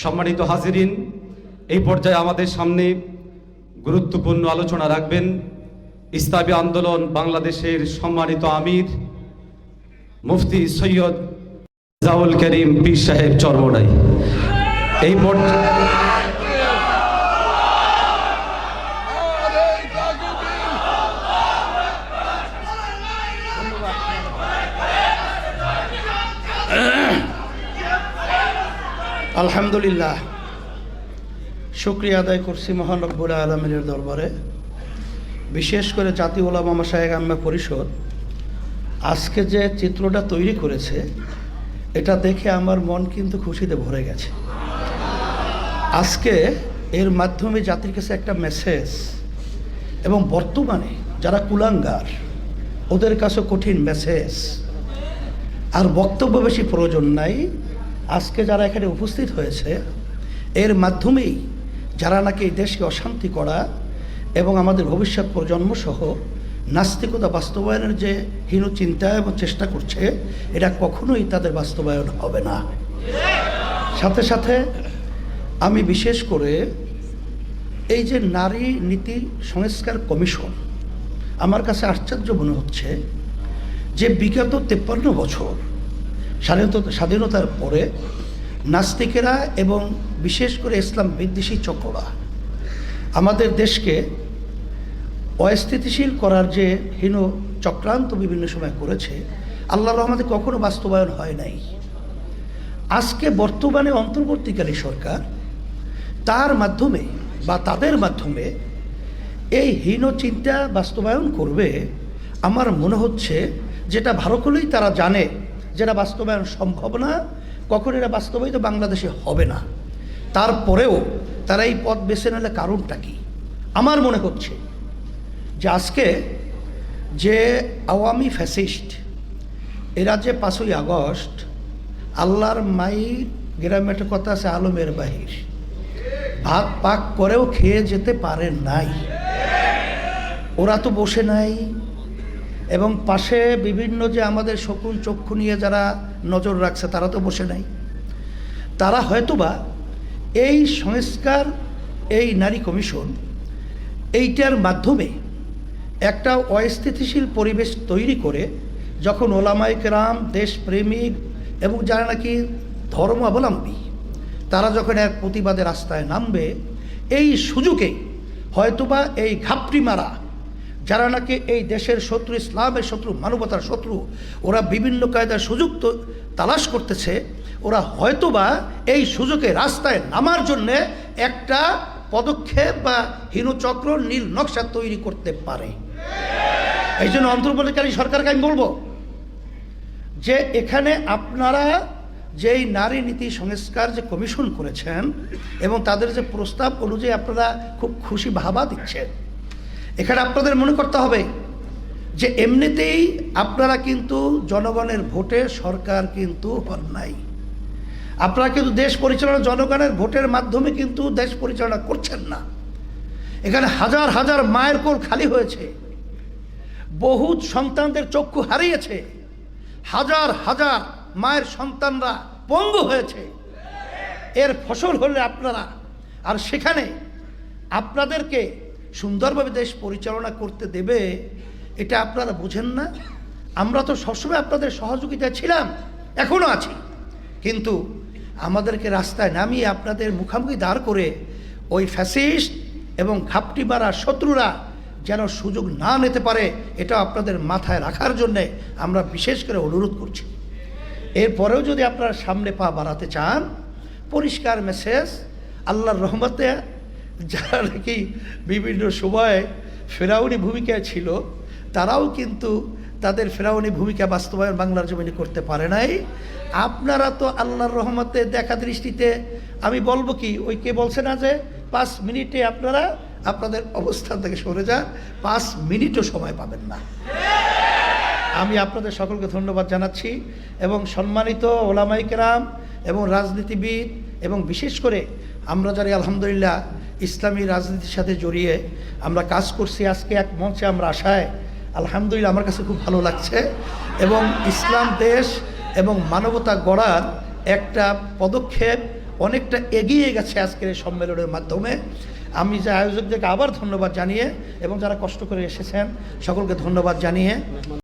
সম্মানিত হাজিরিন, এই পর্যায়ে আমাদের সামনে গুরুত্বপূর্ণ আলোচনা রাখবেন ইসলামী আন্দোলন বাংলাদেশের সম্মানিত আমির মুফতি সৈয়দ রেজাউল করিম পীর সাহেব চরমোনাই। এই আলহামদুলিল্লাহ, শুকরিয়া আদায় করছি মহান রব্বুল আলামিনের দরবারে। বিশেষ করে জাতীয় উলামা মাশায়েখ আম্মা পরিষদ আজকে যে চিত্রটা তৈরি করেছে, এটা দেখে আমার মন কিন্তু খুশিতে ভরে গেছে। আজকে এর মাধ্যমে জাতির কাছে একটা মেসেজ, এবং বর্তমানে যারা কুলাঙ্গার ওদের কাছে কঠিন মেসেজ। আর বক্তব্য বেশি প্রয়োজন নাই। আজকে যারা এখানে উপস্থিত হয়েছে, এর মাধ্যমেই যারা নাকি এই দেশকে অশান্তি করা এবং আমাদের ভবিষ্যৎ প্রজন্মসহ নাস্তিকতা বাস্তবায়নের যে হীন চিন্তা এবং চেষ্টা করছে, এটা কখনোই তাদের বাস্তবায়ন হবে না। সাথে সাথে আমি বিশেষ করে এই যে নারী নীতি সংস্কার কমিশন, আমার কাছে আশ্চর্য মনে হচ্ছে যে বিগত 53 বছর স্বাধীনতার পরে নাস্তিকেরা এবং বিশেষ করে ইসলাম বিদ্বেষী চক্ররা আমাদের দেশকে অস্থিতিশীল করার যে হীন চক্রান্ত বিভিন্ন সময় করেছে, আল্লাহর রহমতে কখনো বাস্তবায়ন হয় নাই। আজকে বর্তমানে অন্তর্বর্তীকালী সরকার তার মাধ্যমে বা তাদের মাধ্যমে এই হীন চিন্তা বাস্তবায়ন করবে। আমার মনে হচ্ছে যেটা ভালো করেই তারা জানে যেটা বাস্তবায়ন সম্ভব না, কখন এটা বাস্তবায়িত বাংলাদেশে হবে না। তারপরেও তারা এই পথ বেছে নিলে কারণটা কি? আমার মনে হচ্ছে যে আজকে যে আওয়ামী ফ্যাসিস্ট এরা যে 5ই আগস্ট আল্লাহর মায়ের গ্রামে একটা কথা আছে, আলমের বাহির, ভাত পাক করেও খেয়ে যেতে পারে নাই। ওরা তো বসে নাই, এবং পাশে বিভিন্ন যে আমাদের শকুন চক্ষু নিয়ে যারা নজর রাখছে তারা তো বসে নাই। তারা হয়তোবা এই সংস্কার, এই নারী কমিশন, এইটার মাধ্যমে একটা অস্থিতিশীল পরিবেশ তৈরি করে যখন ওলামায়ে কেরাম, দেশপ্রেমিক এবং যারা নাকি ধর্মাবলম্বী তারা যখন এক প্রতিবাদের রাস্তায় নামবে, এই সুযোগে হয়তোবা এই ঘাপটি মারা যারা নাকি এই দেশের শত্রু, ইসলামের শত্রু, মানবতার শত্রু, ওরা বিভিন্ন কায়দার সুযোগ তো তালাশ করতেছে, ওরা হয়তোবা এই সুযোগে রাস্তায় নামার জন্যে একটা পদক্ষেপ বা হীনচক্র, নীল নকশা তৈরি করতে পারে। এই জন্য অন্তর্বর্তীকালী সরকারকে আমি বলবো যে এখানে আপনারা যেই নারী নীতি সংস্কার যে কমিশন করেছেন এবং তাদের যে প্রস্তাব অনুযায়ী আপনারা খুব খুশি ভাবা দিচ্ছেন, এখানে আপনাদের মনে করতে হবে যে এমনিতেই আপনারা কিন্তু জনগণের ভোটে সরকার কিন্তু হন নাই। আপনারা কিন্তু দেশ পরিচালনা জনগণের ভোটের মাধ্যমে কিন্তু দেশ পরিচালনা করছেন না। এখানে হাজার হাজার মায়ের কোল খালি হয়েছে, বহু সন্তানদের চক্ষু হারিয়েছে, হাজার হাজার মায়ের সন্তানরা পঙ্গু হয়েছে। এর ফসল হলে আপনারা, আর সেখানে আপনাদেরকে সুন্দরভাবে দেশ পরিচালনা করতে দেবে, এটা আপনারা বুঝেন না। আমরা তো সবসময় আপনাদের সহযোগিতা ছিলাম, এখনও আছি, কিন্তু আমাদেরকে রাস্তায় নামিয়ে আপনাদের মুখামুখি দাঁড় করে ওই ফ্যাসিস্ট এবং ঘাপটি মারা শত্রুরা যেন সুযোগ না নিতে পারে, এটা আপনাদের মাথায় রাখার জন্যে আমরা বিশেষ করে অনুরোধ করছি। এরপরেও যদি আপনারা সামনে পা বাড়াতে চান, পরিষ্কার মেসেজ, আল্লাহর রহমতে যারা নাকি বিভিন্ন সময় ফেরাউনি ভূমিকায় ছিল, তারাও কিন্তু তাদের ফেরাউনি ভূমিকা বাস্তবায়ন বাংলার জমিনে করতে পারে নাই। আপনারা তো আল্লাহর রহমতে দেখা দৃষ্টিতে, আমি বলবো কি, ওই কে বলছে না যে 5 মিনিটে আপনারা আপনাদের অবস্থান থেকে সরে যান, 5 মিনিটও সময় পাবেন না। আমি আপনাদের সকলকে ধন্যবাদ জানাচ্ছি, এবং সম্মানিত ওলামায়ে কেরাম এবং রাজনীতিবিদ এবং বিশেষ করে আমরা যারা আলহামদুলিল্লাহ ইসলামী রাজনীতির সাথে জড়িয়ে আমরা কাজ করছি, আজকে এক মঞ্চে আমরা আসায় আলহামদুলিল্লাহ আমার কাছে খুব ভালো লাগছে, এবং ইসলাম দেশ এবং মানবতা গড়ার একটা পদক্ষেপ অনেকটা এগিয়ে গেছে আজকের এই সম্মেলনের মাধ্যমে। আমি যে আয়োজকদেরকে আবার ধন্যবাদ জানিয়ে এবং যারা কষ্ট করে এসেছেন সকলকে ধন্যবাদ জানিয়ে